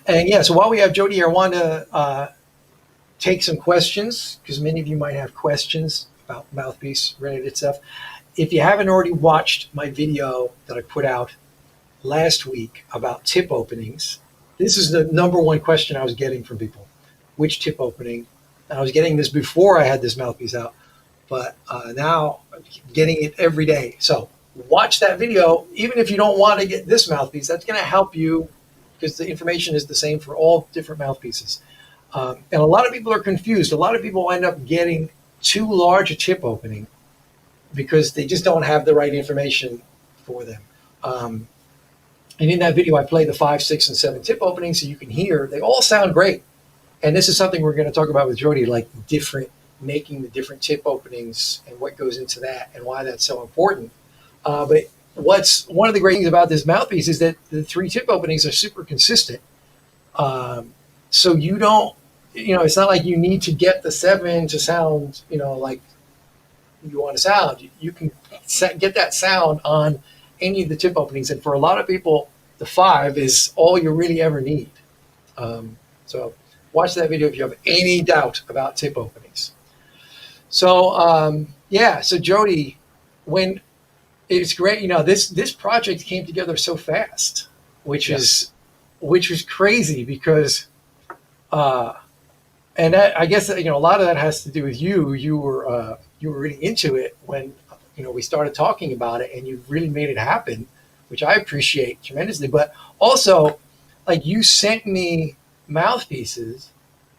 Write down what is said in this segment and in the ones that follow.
And yeah, so while we have Jody here, I want to take some questions because many of you might have questions about mouthpiece related stuff. If you haven't already watched my video that I put out last week about tip openings, this is the number one question I was getting from people. Which tip opening? And I was getting this before I had this mouthpiece out, but now I'm getting it every day. So watch that video. Even if you don't want to get this mouthpiece, that's going to help you because the information is the same for all different mouthpieces. And a lot of people are confused. A lot of people end up getting too large a tip opening because they just don't have the right information for them. And in that video, I play the 5, 6, and 7 tip openings so you can hear. They all sound great. And this is something we're going to talk about with Jody, like making the different tip openings and what goes into that and why that's so important. But what's one of the great things about this mouthpiece is that the 3 tip openings are super consistent. So you don't, it's not like you need to get the 7 to sound, like you want to sound. You can get that sound on any of the tip openings. And for a lot of people, the 5 is all you really ever need. So watch that video if you have any doubt about tip openings. So, so Jody, when it's great, this project came together so fast, which was crazy because, and that, I guess, a lot of that has to do with you. You were really into it when, we started talking about it, and you really made it happen, which I appreciate tremendously. But also, like, you sent me mouthpieces,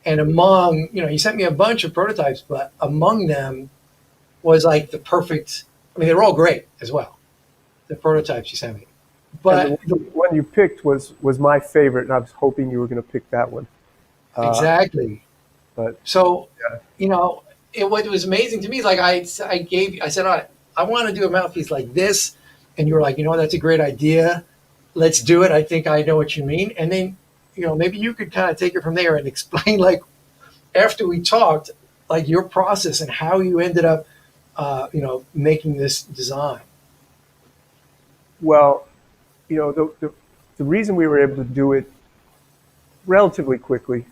and among, you sent me a bunch of prototypes, but among them was like the perfect, they were all great as well, the prototypes you sent me. But the one you picked was my favorite, and I was hoping you were going to pick that one. Exactly. But so, what was amazing to me is like I said, all right, I want to do a mouthpiece like this. And you were like, that's a great idea. Let's do it. I think I know what you mean. And then, maybe you could kind of take it from there and explain, like, after we talked, like your process and how you ended up, making this design. Well, the reason we were able to do it relatively quickly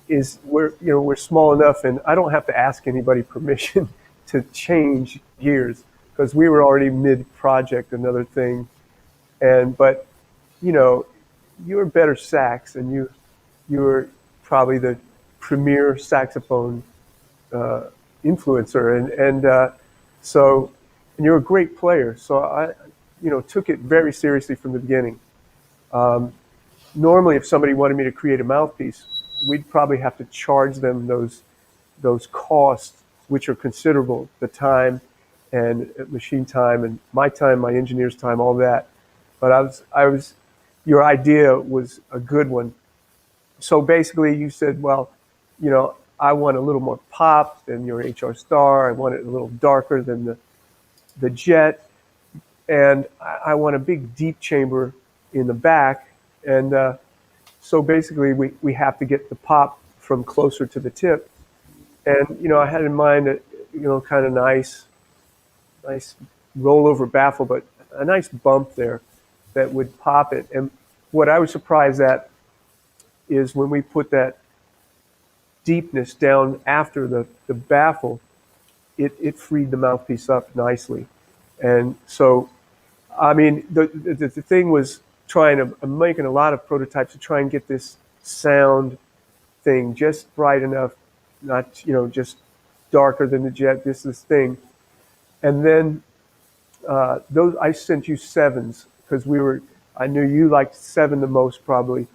is we're small enough, and I don't have to ask anybody permission to change gears because we were already mid-project, another thing. But you're BetterSax, and you were probably the premier saxophone influencer, and you're a great player. So I, took it very seriously from the beginning. Normally, if somebody wanted me to create a mouthpiece, we'd probably have to charge them those costs, which are considerable, the time and machine time and my time, my engineer's time, all that. But your idea was a good one. So basically you said, well, I want a little more pop than your HR Star. I want it a little darker than the Jet. And I want a big deep chamber in the back. And so basically we have to get the pop from closer to the tip. And, I had in mind that, kind of nice rollover baffle, but a nice bump there that would pop it. And what I was surprised at is when we put that deepness down after the baffle, it freed the mouthpiece up nicely. And so, the thing was I'm making a lot of prototypes to try and get this sound thing just bright enough, not, just darker than the Jet, this thing. And then I sent you 7s because I knew you liked 7 the most probably.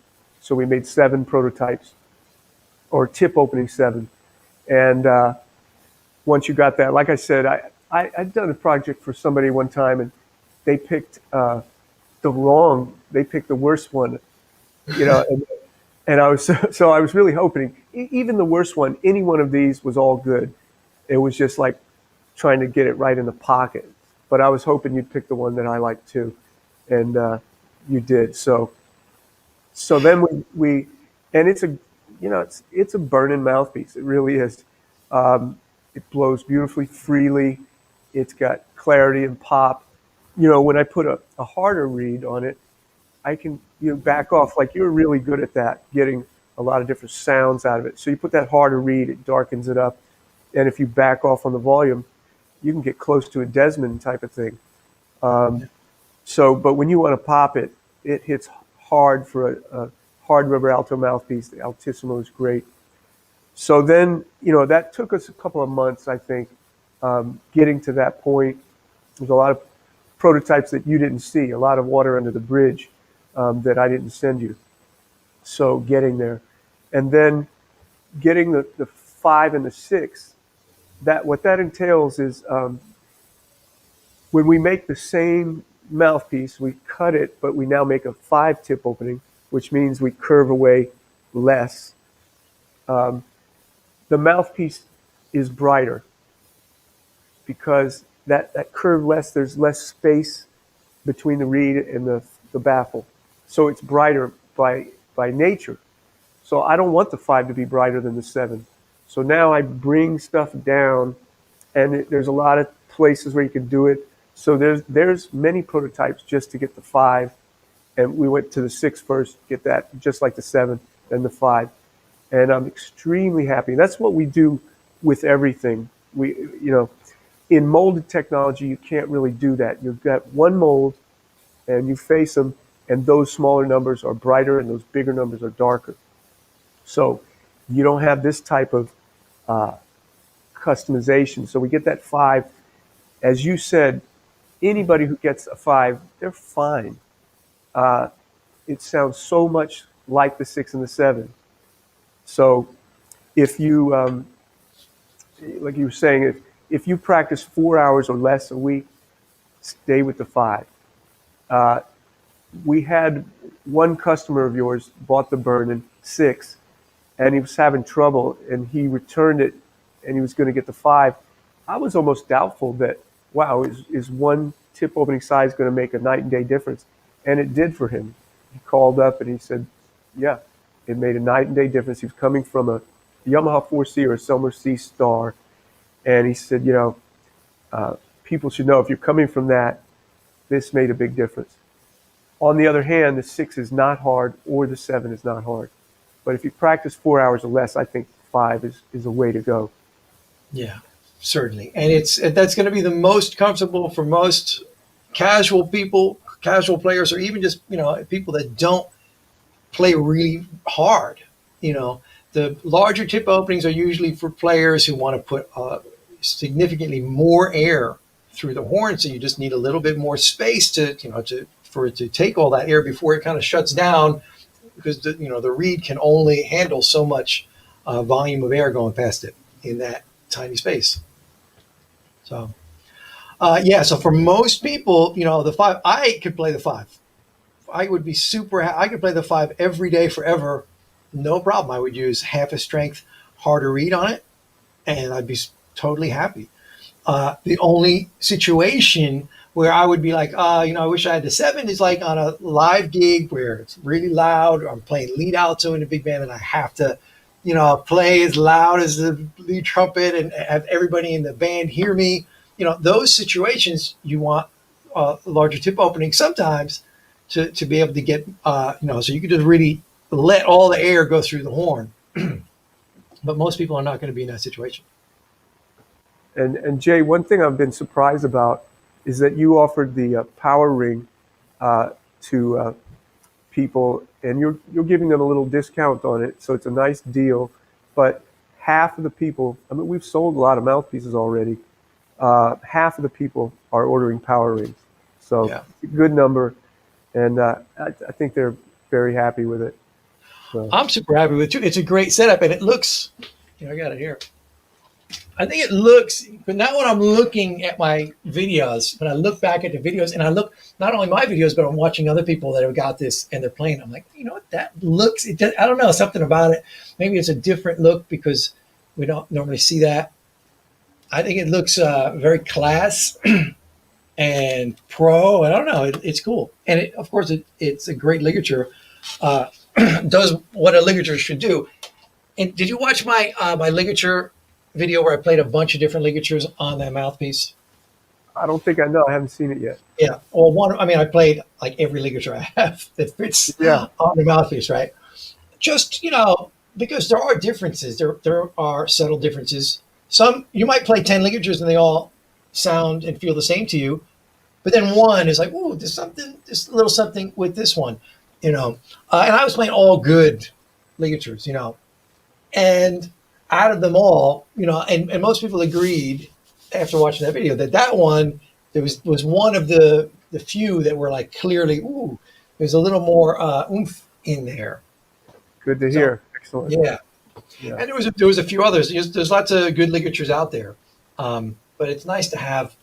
So we made 7 prototypes, or tip opening 7. And once you got that, like I said, I'd done a project for somebody one time, and they picked the worst one, and I was really hoping, even the worst one, any one of these was all good. It was just like trying to get it right in the pocket. But I was hoping you'd pick the one that I liked too, and you did. So then we and it's a burning mouthpiece. It really is. It blows beautifully freely. It's got clarity and pop. When I put a harder reed on it, I can you back off. Like you're really good at that, getting a lot of different sounds out of it. So you put that harder reed, it darkens it up. And if you back off on the volume, you can get close to a Desmond type of thing. But when you want to pop it, it hits hard for a hard rubber alto mouthpiece. The Altissimo is great. So then, that took us a couple of months, I think, getting to that point. There's a lot of prototypes that you didn't see, a lot of water under the bridge that I didn't send you. So getting there. And then getting the 5 and the 6, what that entails is when we make the same mouthpiece, we cut it, but we now make a 5-tip opening, which means we curve away less. The mouthpiece is brighter because that curve less, there's less space between the reed and the baffle. So it's brighter by nature. So I don't want the 5 to be brighter than the 7. So now I bring stuff down, and there's a lot of places where you can do it. So there's many prototypes just to get the 5, and we went to the 6 first, get that just like the 7, then the 5, and I'm extremely happy. That's what we do with everything. In molded technology, you can't really do that. You've got one mold, and you face them, and those smaller numbers are brighter, and those bigger numbers are darker. So you don't have this type of customization. So we get that 5. As you said, anybody who gets a 5, they're fine. It sounds so much like the 6 and the 7. So if you, like you were saying, if you practice 4 hours or less a week, stay with the 5. We had one customer of yours bought the Burnin 6, and he was having trouble, and he returned it, and he was going to get the 5. I was almost doubtful that, wow, is one tip opening size going to make a night and day difference? And it did for him. He called up and he said, yeah, it made a night and day difference. He was coming from a Yamaha 4C or a Selmer C Star. And he said, people should know if you're coming from that, this made a big difference. On the other hand, the 6 is not hard or the 7 is not hard. But if you practice 4 hours or less, I think 5 is a way to go. Yeah, certainly. And that's going to be the most comfortable for most casual people, casual players, or even just, people that don't play really hard. The larger tip openings are usually for players who want to put significantly more air through the horn. So you just need a little bit more space for it to take all that air before it kind of shuts down, because the reed can only handle so much volume of air going past it in that tiny space. So so for most people, the 5, I could play the 5. I would be I could play the 5 every day forever, no problem. I would use half a strength harder reed on it, and I'd be totally happy. The only situation where I would be like, I wish I had the 7 is like on a live gig where it's really loud, or I'm playing lead alto in a big band and I have to, play as loud as the lead trumpet and have everybody in the band hear me. Those situations you want a larger tip opening sometimes to be able to get, so you could just really let all the air go through the horn. But most people are not going to be in that situation. And Jay, one thing I've been surprised about is that you offered the power ring to people, and you're giving them a little discount on it, so it's a nice deal. But half of the people, we've sold a lot of mouthpieces already. Half of the people are ordering power rings, so It's a good number, and I think they're very happy with it. So. I'm super happy with it too. It's a great setup, and it looks. I got it here. I think it looks, but not when I'm looking at my videos. When I look back at the videos, and I look not only my videos, but I'm watching other people that have got this and they're playing. I'm like, what that looks. It does, I don't know, something about it. Maybe it's a different look because we don't normally see that. I think it looks very class and pro. I don't know. It's cool, and of course, it's a great ligature. Does what a ligature should do. And did you watch my my ligature video where I played a bunch of different ligatures on that mouthpiece? I don't think I know. I haven't seen it yet. Yeah. Well, one, I mean, I played like every ligature I have that fits Yeah. on the mouthpiece, right? Just, because there are differences. There are subtle differences. Some, you might play 10 ligatures and they all sound and feel the same to you. But then one is like, ooh, there's a little something with this one, you know. And I was playing all good ligatures, and out of them all, and most people agreed after watching that video that one there was one of the few that were like clearly, ooh, there's a little more oomph in there. Good to So hear. Excellent. yeah, Yeah. and there was a few others. There's lots of good ligatures out there, but it's nice to have,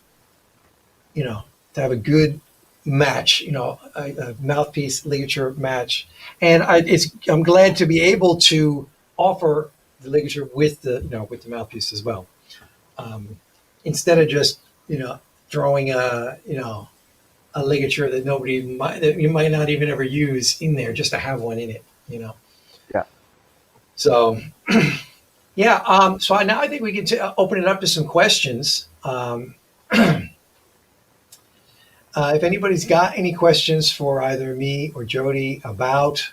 a good match, a mouthpiece ligature match, and I'm glad to be able to offer the ligature with the mouthpiece as well, instead of just throwing a ligature that you might not even ever use in there just to have one in it. Yeah. So yeah, so now I think we can open it up to some questions. If anybody's got any questions for either me or Jody about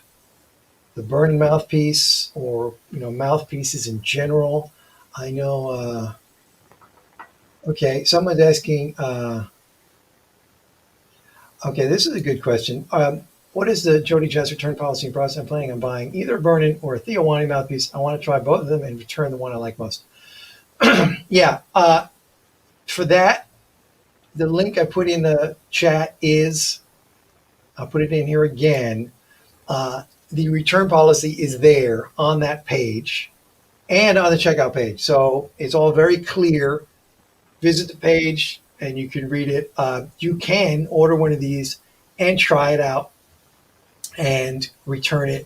the Burnin mouthpiece or mouthpieces in general, I know. Okay, someone's asking. Okay, this is a good question. What is the JodyJazz return policy and process? I'm planning on buying either a Burnin or a Theowani mouthpiece. I want to try both of them and return the one I like most. Yeah, for that, the link I put in the chat I'll put it in here again. The return policy is there on that page and on the checkout page. So it's all very clear. Visit the page and you can read it. You can order one of these and try it out and return it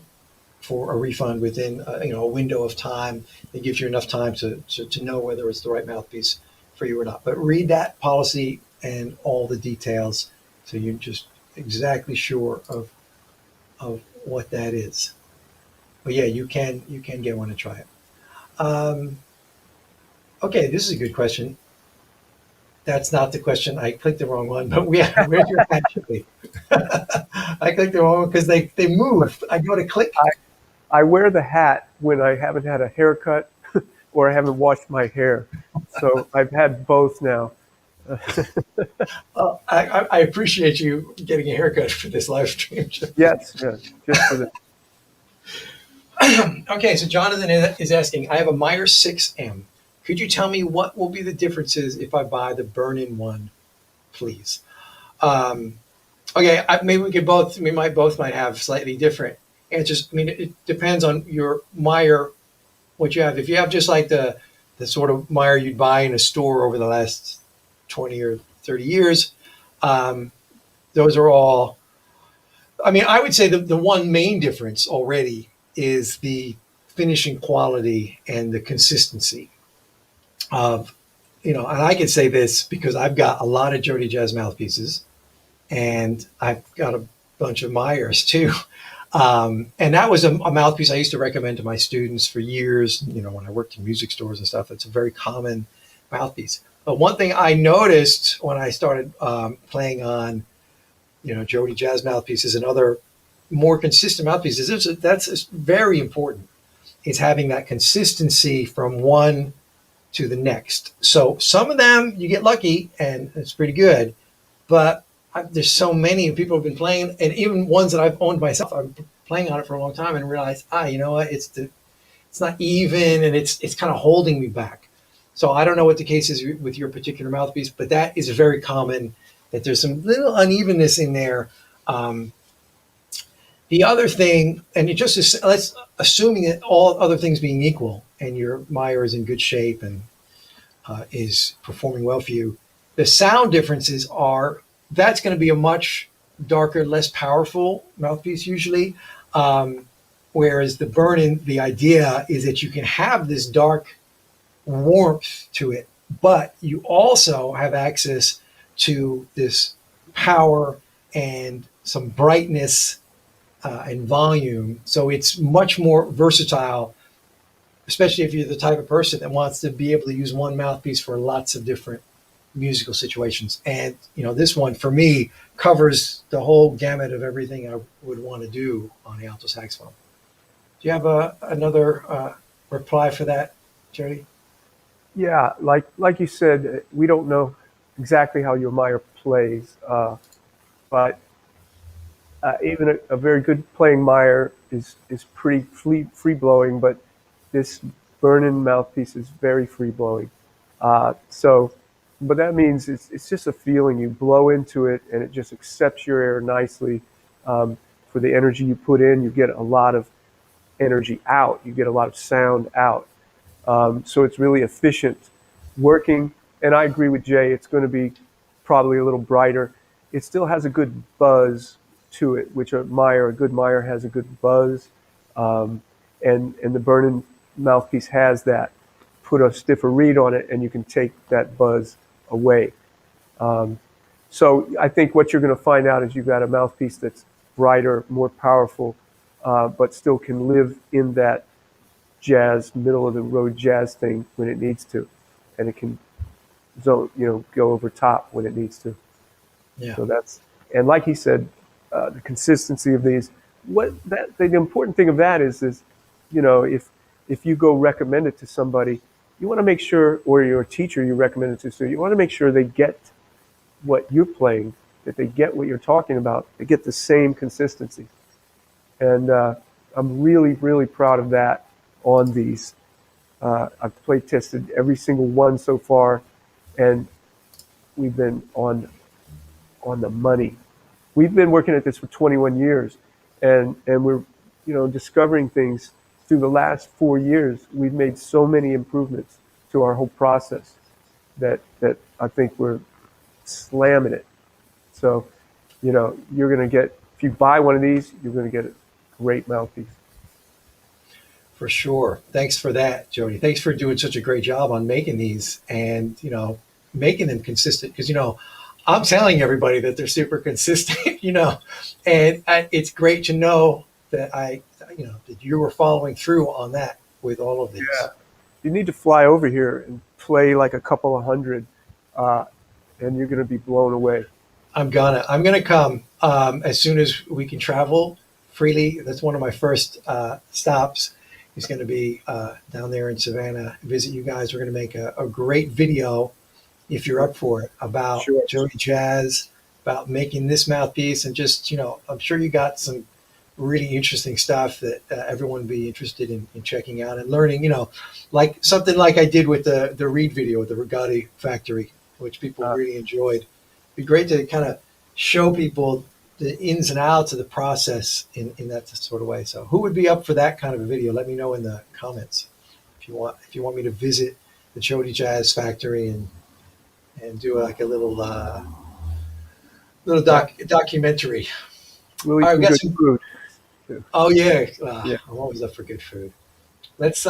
for a refund within a window of time. It gives you enough time to know whether it's the right mouthpiece for you or not. But read that policy and all the details so you're just exactly sure of what that is. But yeah, you can get one and try it. Okay, this is a good question. That's not the question. I clicked the wrong one, but where's your hat, Jody? I clicked the wrong one because they move. I go to click. I wear the hat when I haven't had a haircut or I haven't washed my hair. So I've had both now. I appreciate you getting a haircut for this live stream. Yes, just for the. Okay, so Jonathan is asking, I have a Meyer 6M. Could you tell me what will be the differences if I buy the Burnin one, please? Okay, maybe we might have slightly different answers. I mean, it depends on your Meyer, what you have. If you have just like the sort of Meyer you'd buy in a store over the last 20 or 30 years, those are all, I mean, I would say the one main difference already is the finishing quality and the consistency of, and I can say this because I've got a lot of JodyJazz mouthpieces and I've got a bunch of Meyers too. And that was a mouthpiece I used to recommend to my students for years, when I worked in music stores and stuff. It's a very common mouthpiece. But one thing I noticed when I started playing on, JodyJazz mouthpieces and other more consistent mouthpieces, that's very important. It's having that consistency from one to the next. So some of them you get lucky and it's pretty good, but there's so many people have been playing, and even ones that I've owned myself, I've been playing on it for a long time and realized, you know what, it's not even, and it's kind of holding me back. So I don't know what the case is with your particular mouthpiece, but that is very common, that there's some little unevenness in there. The other thing, and let's assuming that all other things being equal, and your Meyer is in good shape and is performing well for you, the sound differences that's going to be a much darker, less powerful mouthpiece usually. Whereas the Burnin, the idea is that you can have this dark warmth to it, but you also have access to this power and some brightness and volume. So it's much more versatile, especially if you're the type of person that wants to be able to use one mouthpiece for lots of different musical situations. And this one for me covers the whole gamut of everything I would want to do on the alto saxophone. Do you have another reply for that, Jody? Yeah, like you said, we don't know exactly how your Meyer plays, but even a very good playing Meyer is pretty free blowing, but this Burnin mouthpiece is very free blowing. So, but that means it's just a feeling. You blow into it, and it just accepts your air nicely. For the energy you put in, you get a lot of energy out. You get a lot of sound out. So it's really efficient working. And I agree with Jay. It's going to be probably a little brighter. It still has a good buzz to it, which a good Meyer has a good buzz. And the Burnin mouthpiece has that. Put a stiffer reed on it, and you can take that buzz away. So I think what you're going to find out is you've got a mouthpiece that's brighter, more powerful, but still can live in that jazz, middle of the road jazz thing when it needs to, and it can go over top when it needs to. Yeah. So and like he said, the consistency of these. The important thing of that is if you go recommend it to somebody, you want to make sure, or your teacher you recommend it to, so you want to make sure they get what you're playing, that they get what you're talking about, they get the same consistency. And I'm really, really proud of that on these. I've play tested every single one so far, and we've been on the money. We've been working at this for 21 years, and we're discovering things through the last 4 years. We've made so many improvements to our whole process that I think we're slamming it. So, you're going to get, if you buy one of these, you're going to get a great mouthpiece. For sure. Thanks for that, Jody. Thanks for doing such a great job on making these and, making them consistent. Because, I'm telling everybody that they're super consistent, and it's great to know that that you were following through on that with all of these. Yeah. You need to fly over here and play like a couple of hundred, and you're going to be blown away. I'm gonna come as soon as we can travel freely. That's one of my first stops. Is going to be down there in Savannah. Visit you guys. We're going to make a great video, if you're up for it, about Sure. JodyJazz, about making this mouthpiece, and just I'm sure you got some really interesting stuff that everyone would be interested in checking out and learning. Like something like I did with the Reed video with the Versatility Factory, which people really enjoyed. It'd be great to kind of show people the ins and outs of the process in that sort of way. So who would be up for that kind of a video? Let me know in the comments if you want me to visit the JodyJazz factory and do like a little documentary. We'll eat All right, some we got good some food. Oh yeah, Yeah. I'm always up for good food. Let's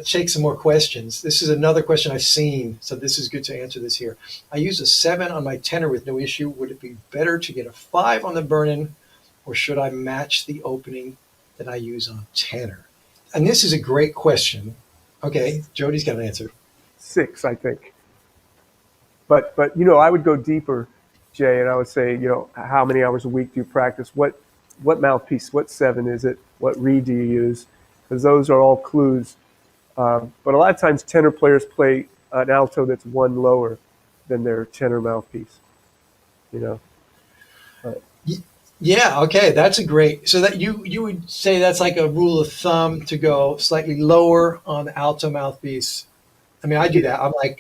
take some more questions. This is another question I've seen, so this is good to answer this here. I use a 7 on my tenor with no issue. Would it be better to get a 5 on the Burnin, or should I match the opening that I use on tenor? And this is a great question. Okay, Jody's got an answer. 6, I think. But I would go deeper, Jay, and I would say, how many hours a week do you practice? What mouthpiece? What 7 is it? What reed do you use? Because those are all clues. But a lot of times tenor players play an alto that's 1 lower than their tenor mouthpiece. Yeah, okay, that's a great. So that you would say that's like a rule of thumb to go slightly lower on the alto mouthpiece. I mean, I do that.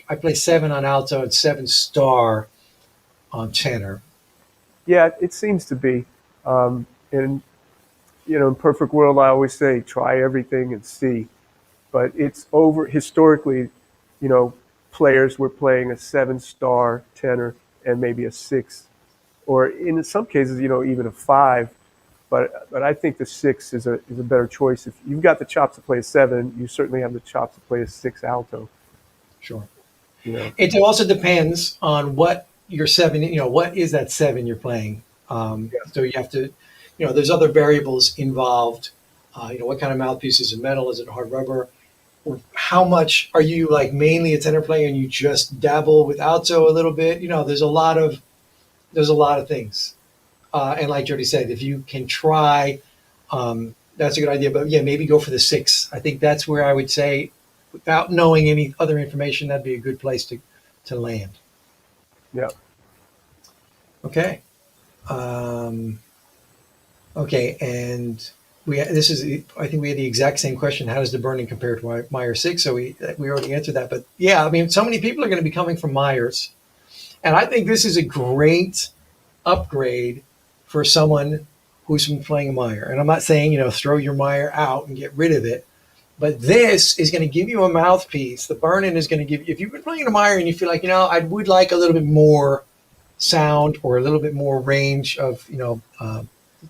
I play 7 on alto and 7 star on tenor. Yeah, it seems to be. And in perfect world, I always say try everything and see. But it's historically, players were playing a 7-star tenor and maybe a 6, or in some cases, even a 5. But I think the 6 is a better choice. If you've got the chops to play a 7, you certainly have the chops to play a 6 alto. Sure. It also depends on what your 7, what is that 7 you're playing. So you have to, there's other variables involved. What kind of mouthpiece is it? Metal? Is it hard rubber? how much are you like mainly a tenor player and you just dabble with alto a little bit? There's a lot of things. And like Jody said, if you can try, that's a good idea. But yeah, maybe go for the six. I think that's where I would say, without knowing any other information, that'd be a good place to land. Yeah. Okay. Um, okay, and I think we had the exact same question. How does the burning compare to Meyer 6? So we already answered that. But yeah, I mean, so many people are going to be coming from Meyers, and I think this is a great upgrade for someone who's been playing Meyer. And I'm not saying, throw your Meyer out and get rid of it, but this is going to give you a mouthpiece. The burn-in is going to give you, if you've been playing a Meyer and you feel like, I would like a little bit more sound or a little bit more range of,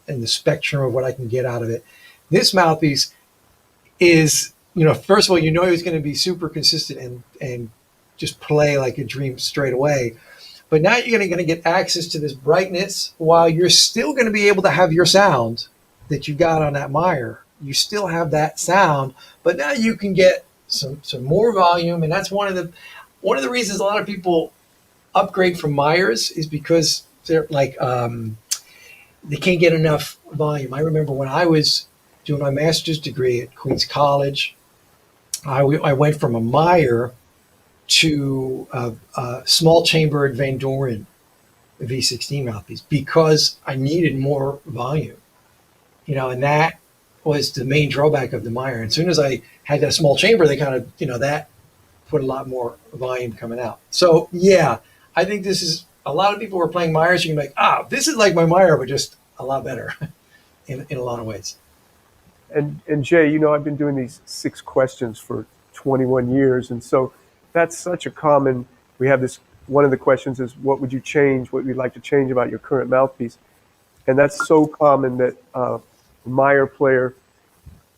and the spectrum of what I can get out of it. This mouthpiece is, first of all, it's going to be super consistent and just play like a dream straight away. But now you're going to get access to this brightness while you're still going to be able to have your sound that you got on that Meyer. You still have that sound, but now you can get some more volume, and that's one of the reasons a lot of people upgrade from Meyers is because they're like they can't get enough volume. I remember when I was doing my master's degree at Queens College, I went from a Meyer to a small chambered Vandoren V16 mouthpiece because I needed more volume, and that was the main drawback of the Meyer. And as soon as I had that small chamber, they kind of, that put a lot more volume coming out. So yeah, I think this is, a lot of people who are playing Meyers, you can be like, this is like my Meyer, but just a lot better in a lot of ways. And Jay, I've been doing these 6 questions for 21 years, and so that's such a common. We have this. One of the questions is, what would you change? What would you like to change about your current mouthpiece? And that's so common that a Meyer player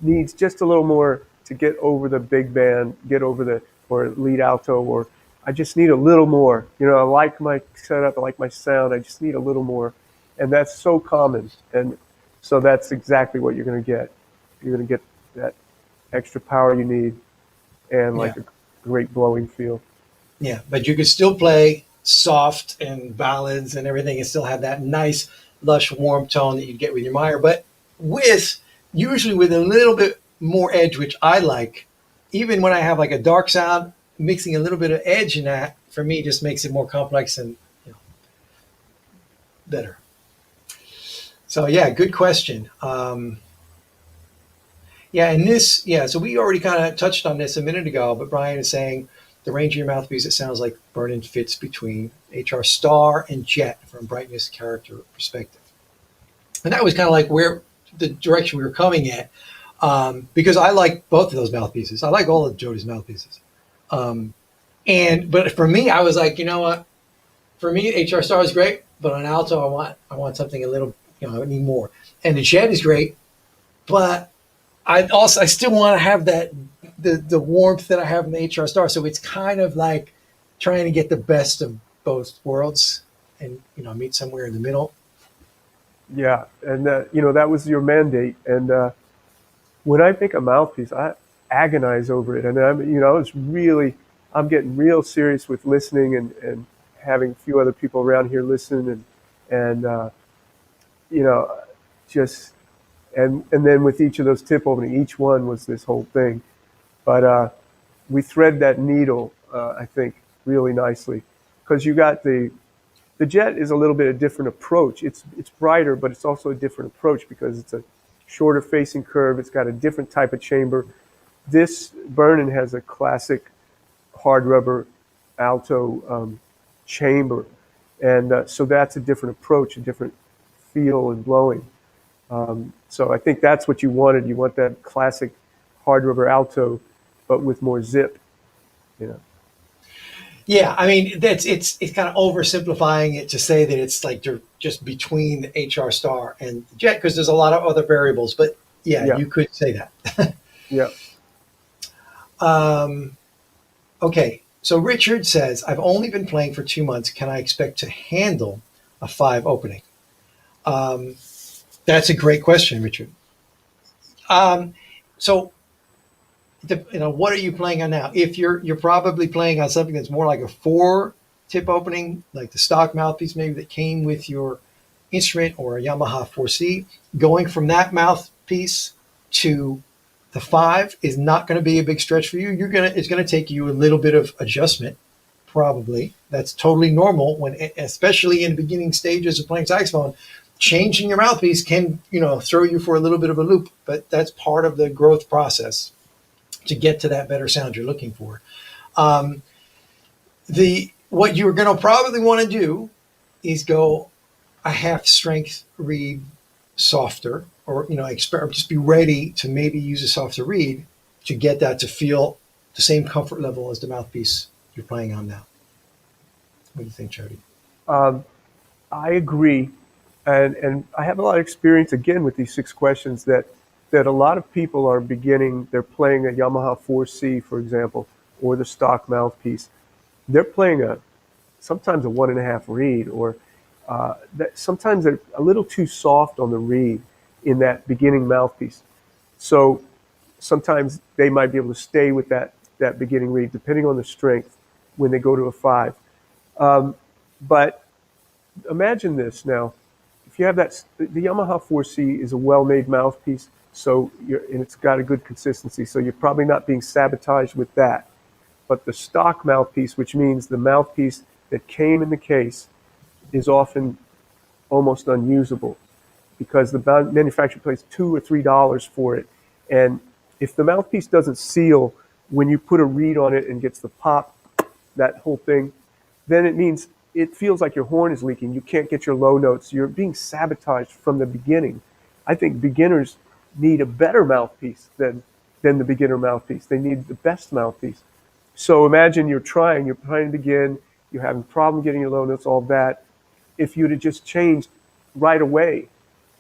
needs just a little more to get over the big band, get over the or lead alto, or I just need a little more. I like my setup, I like my sound. I just need a little more, and that's so common. And so that's exactly what you're going to get. You're going to get that extra power you need, and like a great blowing feel. Yeah, but you can still play soft and ballads and everything and still have that nice, lush, warm tone that you get with your Meyer, but usually with a little bit more edge, which I like. Even when I have like a dark sound, mixing a little bit of edge in that, for me, just makes it more complex and better. So yeah, good question. So we already kind of touched on this a minute ago, but Brian is saying the range of your mouthpiece, it sounds like Burnin fits between HR Star and Jet from brightness character perspective. And that was kind of like where the direction we were coming at, because I like both of those mouthpieces. I like all of Jody's mouthpieces. But for me, I was like, you know what? For me, HR Star is great, but on Alto, I want something a little, I need more. And the Jet is great, but I still want to have that the warmth that I have in the HR Star. So it's kind of like trying to get the best of both worlds and meet somewhere in the middle. Yeah, and that was your mandate. And when I pick a mouthpiece, I agonize over it, and I'm getting real serious with listening and having a few other people around here listen and just. And then with each of those tip opening, each one was this whole thing. But we thread that needle, I think, really nicely. Because you got the Jet is a little bit a different approach. It's brighter, but it's also a different approach because it's a shorter facing curve. It's got a different type of chamber. This Burnin has a classic hard rubber alto chamber. And so that's a different approach, a different feel and blowing. So I think that's what you wanted. You want that classic hard rubber alto, but with more zip. Yeah, I mean it's kind of oversimplifying it to say that it's like you're just between the HR Star and the Jet because there's a lot of other variables. But yeah. You could say that. Yeah. Okay, so Richard says, I've only been playing for 2 months. Can I expect to handle a 5 opening? That's a great question, Richard. So what are you playing on now? If you're probably playing on something that's more like a 4 tip opening, like the stock mouthpiece maybe that came with your instrument, or a Yamaha 4C, going from that mouthpiece to the 5 is not going to be a big stretch for you. It's going to take you a little bit of adjustment, probably. That's totally normal when, especially in the beginning stages of playing saxophone. Changing your mouthpiece can, throw you for a little bit of a loop, but that's part of the growth process to get to that better sound you're looking for. What you're going to probably want to do is go a half strength reed softer, or just be ready to maybe use a softer reed to get that to feel the same comfort level as the mouthpiece you're playing on now. What do you think, Jody? I agree, and I have a lot of experience again with these 6 questions that a lot of people are beginning. They're playing a Yamaha 4C, for example, or the stock mouthpiece. They're playing sometimes a 1.5 reed, or sometimes they're a little too soft on the reed in that beginning mouthpiece. So sometimes they might be able to stay with that beginning reed, depending on the strength, when they go to a 5. But imagine this now. If you have the Yamaha 4C is a well-made mouthpiece, and it's got a good consistency, so you're probably not being sabotaged with that. But the stock mouthpiece, which means the mouthpiece that came in the case, is often almost unusable because the manufacturer pays $2 or $3 for it. And if the mouthpiece doesn't seal when you put a reed on it and gets the pop, that whole thing, then it means it feels like your horn is leaking. You can't get your low notes. You're being sabotaged from the beginning. I think beginners need a better mouthpiece than the beginner mouthpiece. They need the best mouthpiece. So imagine you're trying to begin, you're having a problem getting your low notes, all that. If you'd have just changed right away,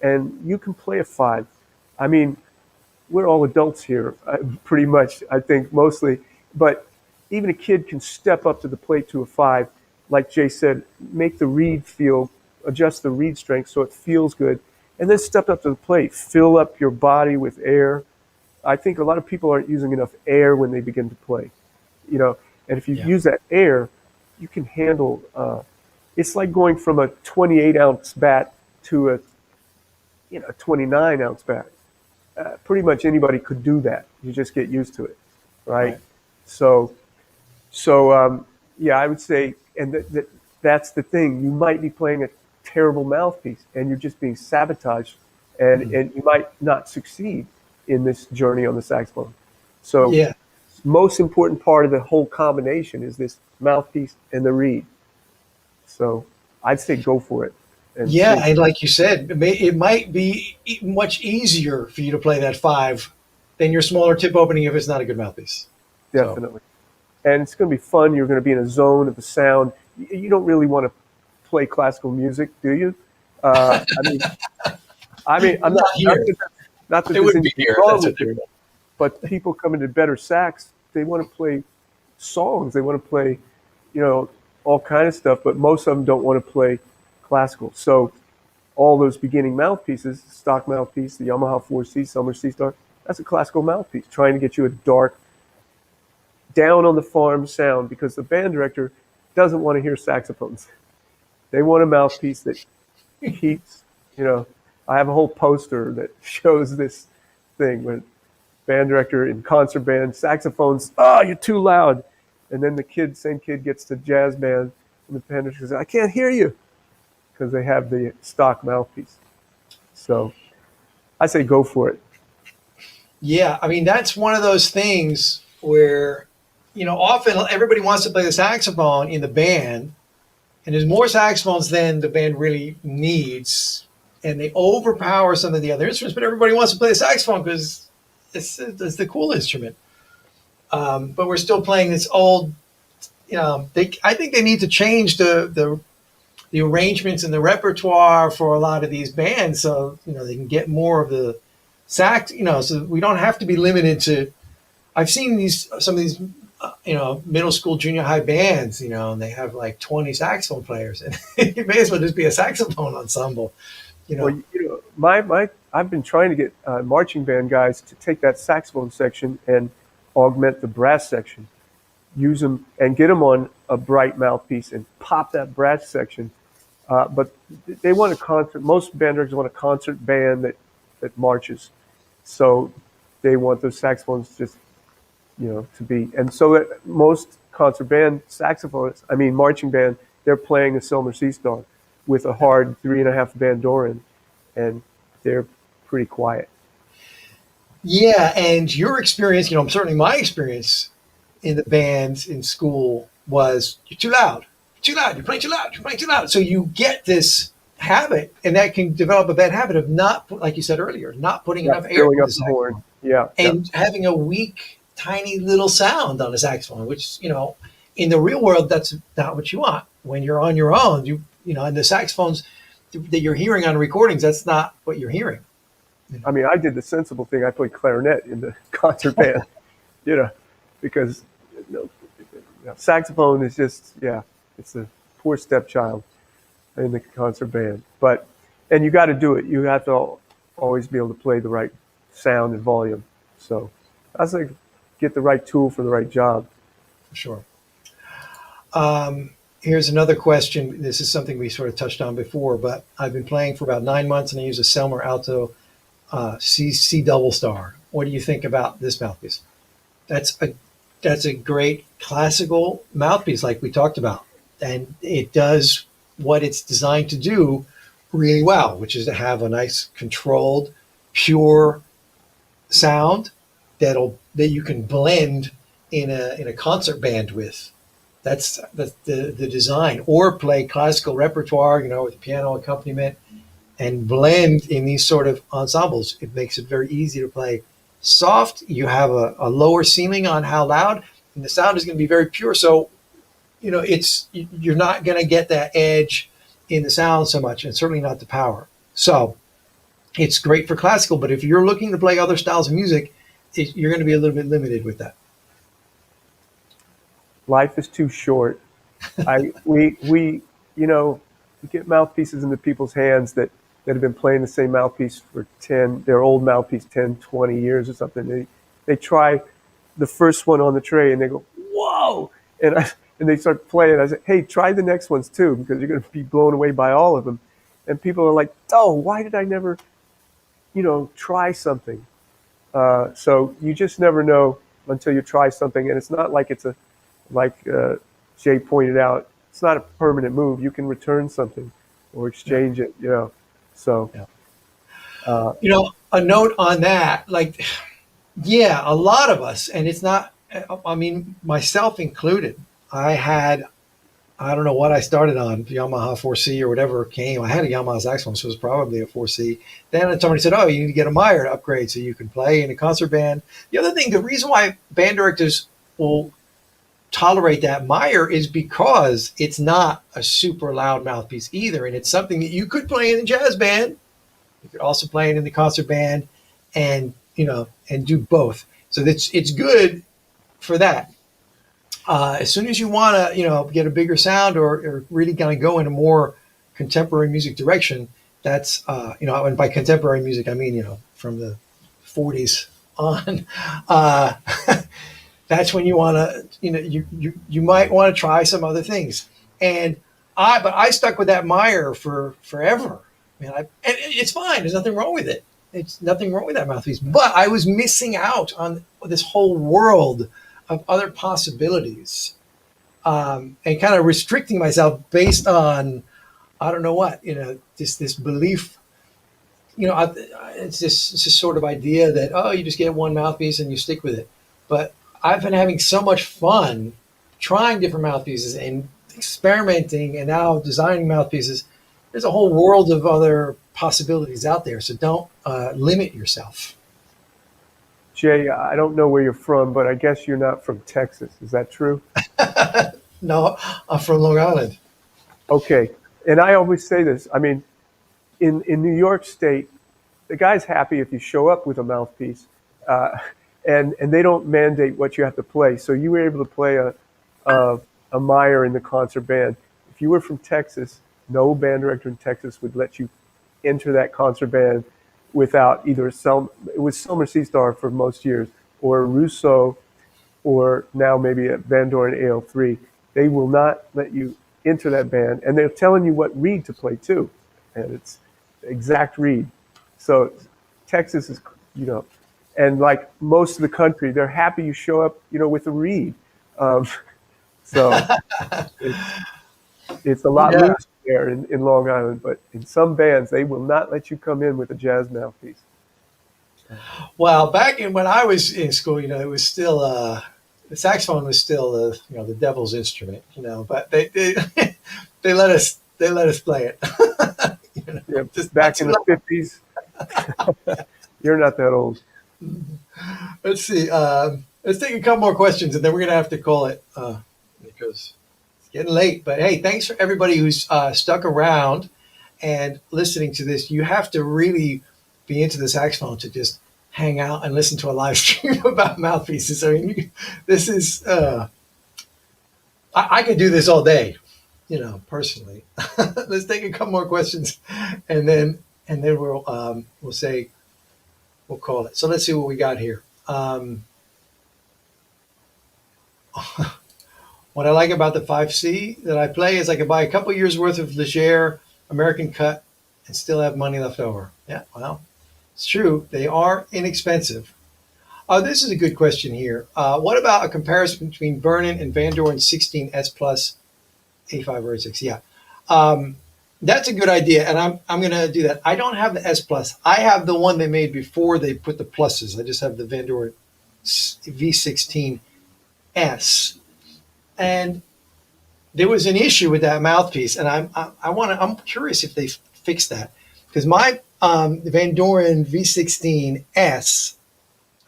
and you can play a 5. I mean, we're all adults here, pretty much, I think, mostly. But even a kid can step up to the plate to a 5. Like Jay said, make the reed adjust the reed strength so it feels good, and then step up to the plate. Fill up your body with air. I think a lot of people aren't using enough air when they begin to play. And if you use that air, you can handle. It's like going from a 28-ounce bat to a 29-ounce bat. Pretty much anybody could do that. You just get used to it, right? So I would say, and that's the thing. You might be playing a terrible mouthpiece, and you're just being sabotaged, and you might not succeed in this journey on the saxophone. So, most important part of the whole combination is this mouthpiece and the reed. So, I'd say go for it. And like you said, it might be much easier for you to play that 5 than your smaller tip opening if it's not a good mouthpiece. Definitely. And it's going to be fun. You're going to be in a zone of the sound. You don't really want to play classical music, do you? I mean, I'm not here. Not that it wouldn't be here. But people come into BetterSax, they want to play songs. They want to play, all kind of stuff. But most of them don't want to play classical. So all those beginning mouthpieces, stock mouthpiece, the Yamaha 4C, Summer C Star, that's a classical mouthpiece, trying to get you a dark, down on the farm sound, because the band director doesn't want to hear saxophones. They want a mouthpiece that keeps, I have a whole poster that shows this thing when band director in concert band, saxophones, you're too loud. And then the same kid gets to jazz band, and the band director says, I can't hear you, because they have the stock mouthpiece. So I say go for it. Yeah, I mean, that's one of those things where, often everybody wants to play the saxophone in the band, and there's more saxophones than the band really needs, and they overpower some of the other instruments, but everybody wants to play the saxophone because it's the cool instrument. But we're still playing this old, I think they need to change the arrangements and the repertoire for a lot of these bands so, they can get more of the sax, so we don't have to be limited to. I've seen some of these middle school, junior high bands, and they have like 20 saxophone players, and it may as well just be a saxophone ensemble. I've been trying to get marching band guys to take that saxophone section and augment the brass section, use them and get them on a bright mouthpiece and pop that brass section. But they want a concert. Most band directors want a concert band that marches. So they want those saxophones just, to be. And so that most concert band saxophonists, marching band, they're playing a Selmer Sea Star with a hard 3.5 Vandoren, and they're pretty quiet. Yeah, and your experience, certainly my experience in the bands in school was you're too loud, you're playing too loud, you're playing too loud. So you get this habit, and that can develop a bad habit of not, like you said earlier, not putting enough air in filling up the the horn. saxophone. Yeah. And having a weak, tiny little sound on a saxophone, which, in the real world, that's not what you want. When you're on your own, and the saxophones that you're hearing on recordings, that's not what you're hearing. I did the sensible thing. I played clarinet in the concert band, because saxophone is just, it's a poor stepchild in the concert band. And you got to do it. You have to always be able to play the right sound and volume. So I was like, get the right tool for the right job. For sure. Here's another question. This is something we sort of touched on before, but I've been playing for about 9 months, and I use a Selmer Alto C double star. What do you think about this mouthpiece? That's a great classical mouthpiece, like we talked about, and it does what it's designed to do really well, which is to have a nice, controlled, pure sound that you can blend in a concert band with. That's the design, or play classical repertoire, with piano accompaniment, and blend in these sort of ensembles. It makes it very easy to play soft. You have a lower ceiling on how loud, and the sound is going to be very pure. So, you're not going to get that edge in the sound so much, and certainly not the power. So it's great for classical, but if you're looking to play other styles of music, you're going to be a little bit limited with that. Life is too short. We get mouthpieces into people's hands that have been playing the same mouthpiece for their old mouthpiece 10, 20 years or something. They try the first one on the tray and they go, whoa! And they start playing. I say, hey, try the next ones too, because you're going to be blown away by all of them. And people are like, oh, why did I never, try something? So you just never know until you try something. And it's not like like Jay pointed out, it's not a permanent move. You can return something or exchange it, So, a note on that, a lot of us, and it's not, myself included, I don't know what I started on, Yamaha 4C or whatever came. I had a Yamaha saxophone, so it was probably a 4C. Then somebody said, oh, you need to get a Meyer to upgrade so you can play in a concert band. The other thing, the reason why band directors will tolerate that Meyer is because it's not a super loud mouthpiece either, and it's something that you could play in a jazz band. You could also play it in the concert band, and do both. So it's good for that. As soon as you want to get a bigger sound or really kind of go in a more contemporary music direction, that's and by contemporary music I mean from the 40s on. That's when you want to, you might want to try some other things. But I stuck with that Meyer for forever. And it's fine. There's nothing wrong with it. It's nothing wrong with that mouthpiece. But I was missing out on this whole world of other possibilities, and kind of restricting myself based on, I don't know what, this belief. It's this sort of idea that, oh, you just get one mouthpiece and you stick with it. But I've been having so much fun trying different mouthpieces and experimenting and now designing mouthpieces. There's a whole world of other possibilities out there. So don't limit yourself. Jay, I don't know where you're from, but I guess you're not from Texas. Is that true? No, I'm from Long Island. Okay. And I always say this. In New York State, the guy's happy if you show up with a mouthpiece. And they don't mandate what you have to play. So you were able to play a Meyer in the concert band. If you were from Texas, no band director in Texas would let you enter that concert band without either it was Selmer Sea Star for most years, or Rousseau, or now maybe a Vandoren AL3, they will not let you into that band, and they're telling you what reed to play too, and it's the exact reed. So Texas is, and like most of the country, they're happy you show up, with a reed. Um, so it's a lot Yeah. looser there in Long Island, but in some bands, they will not let you come in with a jazz mouthpiece. Well, back in when I was in school, it was still the saxophone was still the devil's instrument, but they they let us play it. Yeah, Just not back in too the loud. 50s, you're not that old. Let's see. Let's take a couple more questions, and then we're gonna have to call it because it's getting late. But hey, thanks for everybody who's stuck around and listening to this. You have to really be into the saxophone to just hang out and listen to a live stream about mouthpieces. I mean, this is I could do this all day, personally. Let's take a couple more questions, and then we'll say we'll call it. So let's see what we got here. What I like about the 5C that I play is I can buy a couple years worth of Ligier American cut and still have money left over. Yeah, well, it's true. They are inexpensive. This is a good question here. What about a comparison between Burnin and Vandoren 16 S Plus A5 or A6? Yeah, that's a good idea, and I'm going to do that. I don't have the S Plus. I have the one they made before they put the pluses. I just have the Vandoren V16 S, and there was an issue with that mouthpiece, and I'm curious if they fixed that because my Vandoren V16 S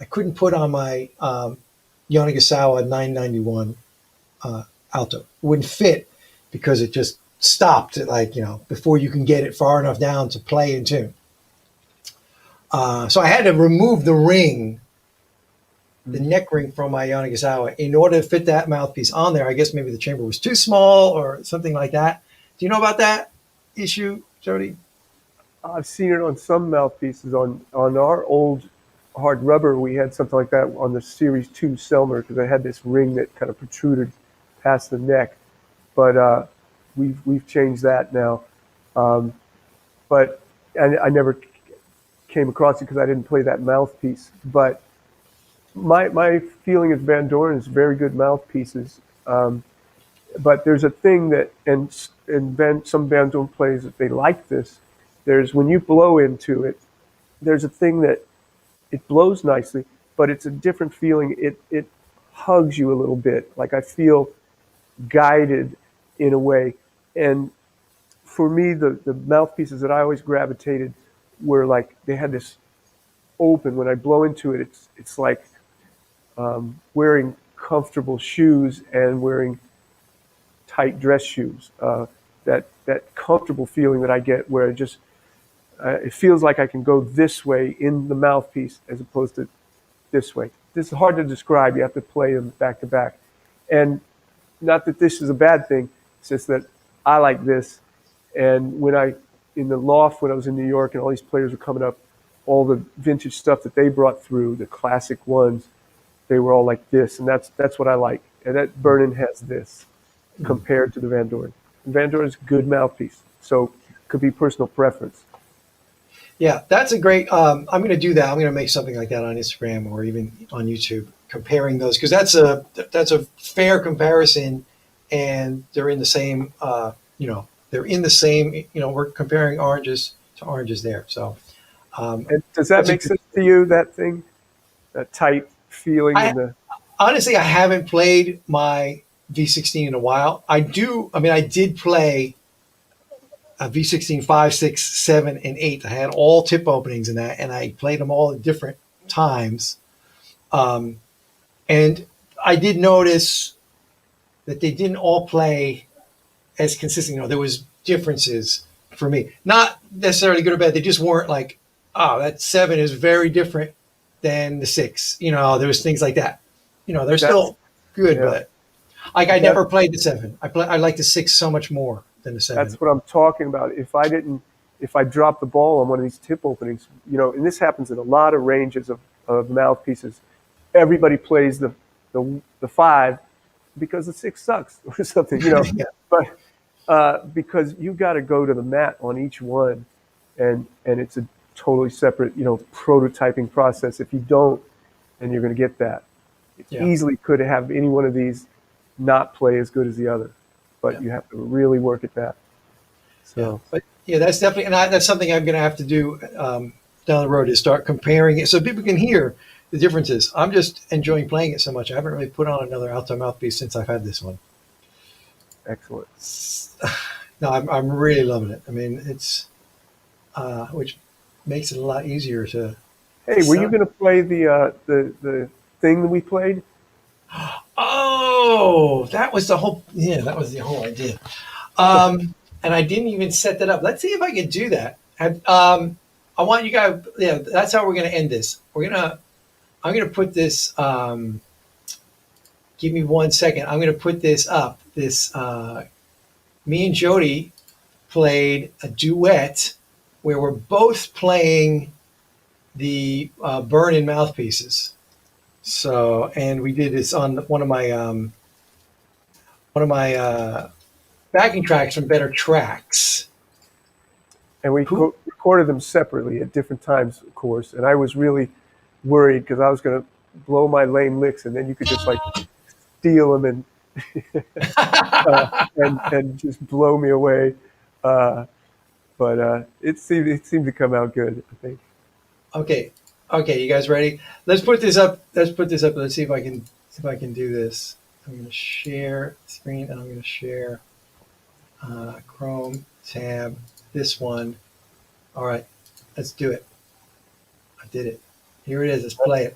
I couldn't put on my Yanagisawa 991 Alto. It wouldn't fit because it just stopped at before you can get it far enough down to play in tune. So I had to remove the ring, the neck ring from my Yanagisawa in order to fit that mouthpiece on there. I guess maybe the chamber was too small or something like that. Do you know about that issue, Jody? I've seen it on some mouthpieces. On our old hard rubber, we had something like that on the Series 2 Selmer because I had this ring that kind of protruded past the neck. But we've changed that now. But I never came across it because I didn't play that mouthpiece. But my feeling is Vandoren is very good mouthpieces. But there's a thing that, and some Vandoren players, if they like this, there's when you blow into it, there's a thing that it blows nicely, but it's a different feeling. It hugs you a little bit. Like I feel guided in a way. And for me, the mouthpieces that I always gravitated were like they had this open. When I blow into it, it's like wearing comfortable shoes and wearing tight dress shoes. That comfortable feeling that I get where it feels like I can go this way in the mouthpiece as opposed to this way. This is hard to describe. You have to play them back to back. And not that this is a bad thing. It's just that I like this. And in the loft, when I was in New York and all these players were coming up, all the vintage stuff that they brought through, the classic ones, they were all like this. And that's what I like. And that Burnin has this compared to the Vandoren. Vandoren is a good mouthpiece. So it could be personal preference. Yeah, that's a great. I'm going to do that. I'm going to make something like that on Instagram or even on YouTube, comparing those because that's a fair comparison, and they're in the same. They're in the same. We're comparing oranges to oranges there. So, and does that make sense to you? That thing, that tight feeling honestly, I haven't played my V16 in a while. I did play a V16 5, 6, 7, and 8. I had all tip openings in that, and I played them all at different times. And I did notice that they didn't all play as consistent. There was differences for me. Not necessarily good or bad. They just weren't like, oh, that 7 is very different than the 6. There was things like that. They're still good, but I never played the 7. I like the 6 so much more than the 7. That's what I'm talking about. If I drop the ball on one of these tip openings, and this happens in a lot of ranges of mouthpieces, everybody plays the the 5 because the 6 sucks or something, Yeah. But because you got to go to the mat on each one, and it's a totally separate, prototyping process. If you don't, then you're going to get that. It Yeah. easily could have any one of these not play as good as the other, but Yeah. you have to really work at that. Yeah. So, But yeah, that's definitely, and that's something I'm going to have to do down the road is start comparing it so people can hear the differences. I'm just enjoying playing it so much. I haven't really put on another Alto mouthpiece since I've had this one. excellent. No, I'm really loving it. I mean, it's which makes it a lot easier to. Hey, were you sound. going to play the thing that we played? Oh, that was the whole. Yeah, that was the whole idea. And I didn't even set that up. Let's see if I can do that. I want you guys. Yeah, that's how we're going to end this. I'm gonna put this. Give me 1 second. I'm gonna put this up. This me and Jody played a duet where we're both playing the burn-in mouthpieces. So, and we did this on one of my backing tracks from Better Tracks. And we recorded them separately at different times, of course. And I was really worried because I was going to blow my lame licks, and then you could just like steal them and just blow me away. But it seemed to come out good, I think. Okay, you guys ready? Let's put this up. Let's see if I can do this. I'm going to share screen, and I'm going to share Chrome tab. This one. All right, let's do it. I did it. Here it is. Let's play it.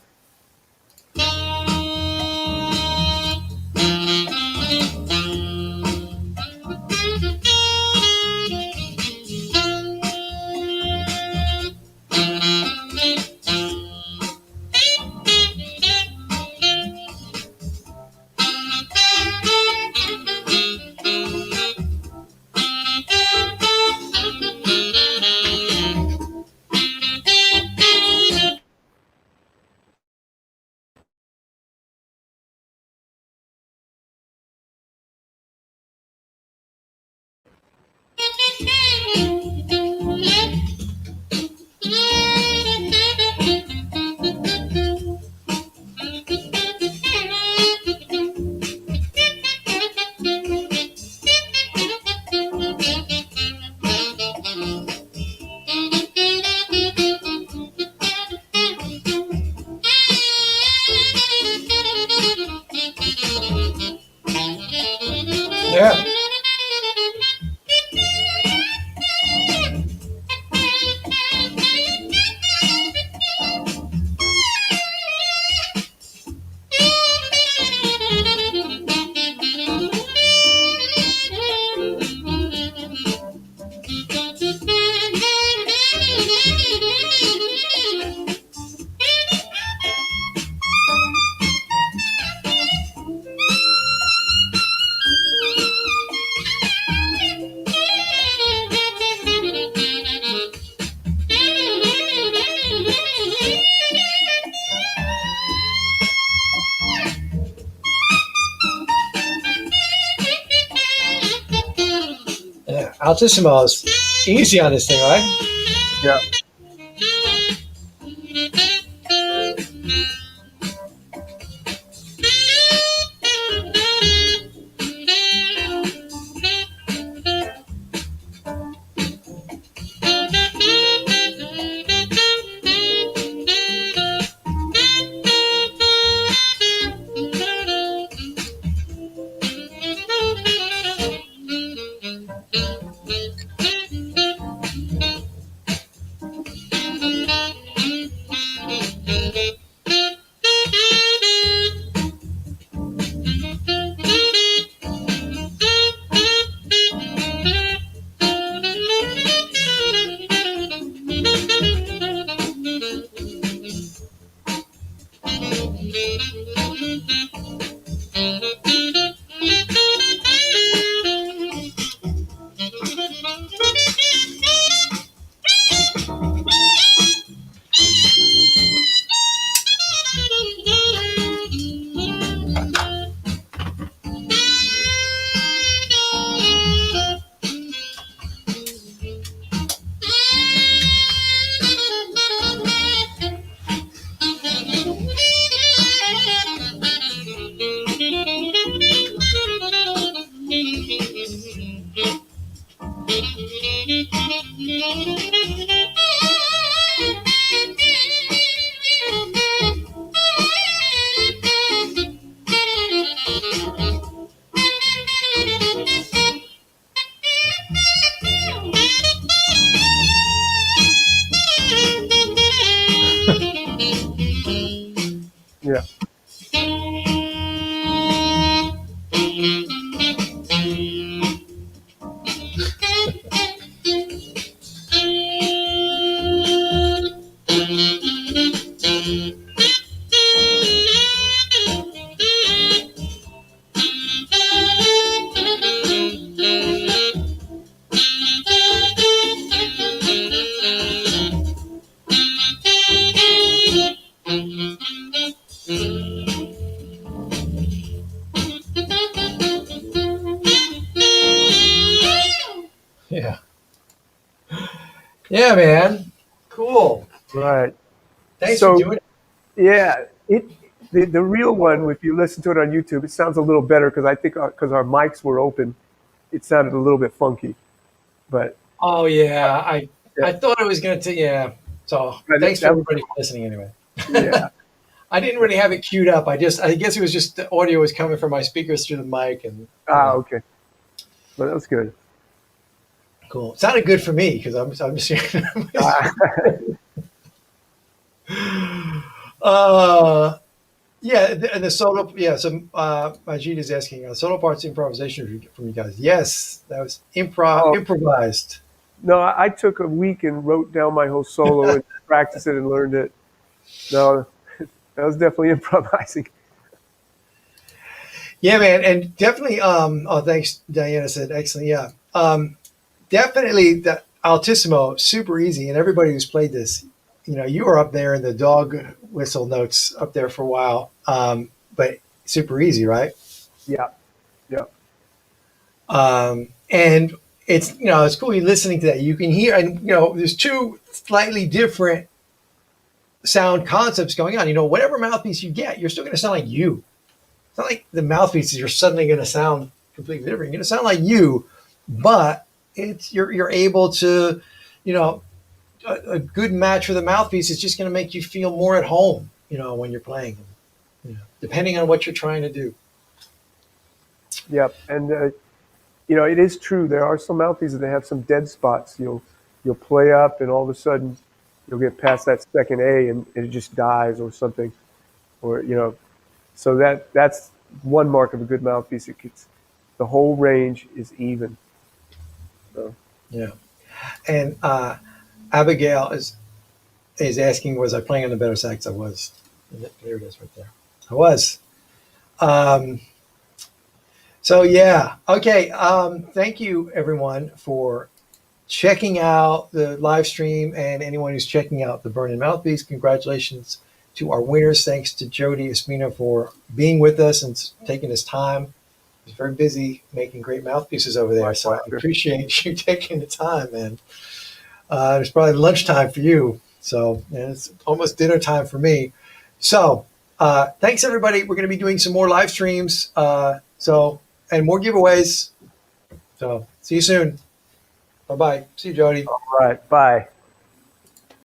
Yeah. Yeah, Altissimo is easy on this thing, right? Yeah. Yeah. Yeah. Yeah, man. Cool. Right. Thanks for So doing it. yeah, the real one, if you listen to it on YouTube, it sounds a little better because I think because our mics were open, it sounded a little bit funky. But Oh yeah, yeah, I thought it was gonna take. Yeah. So thanks for that was everybody for listening anyway. yeah. I didn't really have it queued up. I guess it was just the audio was coming from my speakers through the mic, and Ah, okay. But that was good. cool. It sounded good for me because I'm just Ah, uh, yeah, the solo. Yeah, so Majid is asking solo parts improvisation from you guys. Yes, that was oh improvised. no, I took a week and wrote down my whole solo and practiced it and learned it. No, that was definitely improvising. Yeah, man, and definitely. Oh, thanks, Diana said excellent. Yeah, definitely the altissimo super easy, and everybody who's played this, you were up there in the dog whistle notes up there for a while, but super easy, right? Yeah, yeah, And it's cool. You're listening to that. You can hear, and there's two slightly different sound concepts going on. Whatever mouthpiece you get, you're still going to sound like you. It's not like the mouthpieces you're suddenly going to sound completely different. You're going to sound like you, but you're able to, you know, a good match for the mouthpiece is just going to make you feel more at home, when you're playing, depending on what you're trying to do. yeah. And it is true. There are some mouthpieces that have some dead spots. You'll play up, and all of a sudden, you'll get past that second A, and it just dies or something, or So that's one mark of a good mouthpiece. It gets the whole range is even. So Yeah. And Abigail is asking, was I playing on the BetterSax? I was. There it is right there. I was. Um, so yeah. Okay. Thank you everyone for checking out the live stream, and anyone who's checking out the Burnin Mouthpiece. Congratulations to our winners. Thanks to Jody Espina for being with us and taking his time. He's very busy making great mouthpieces over there. So I appreciate you taking the time, man. It's probably lunchtime for you. So it's almost dinner time for me. So thanks everybody. We're going to be doing some more live streams. And more giveaways. So see you soon. Bye-bye. See you, Jody. all right, bye.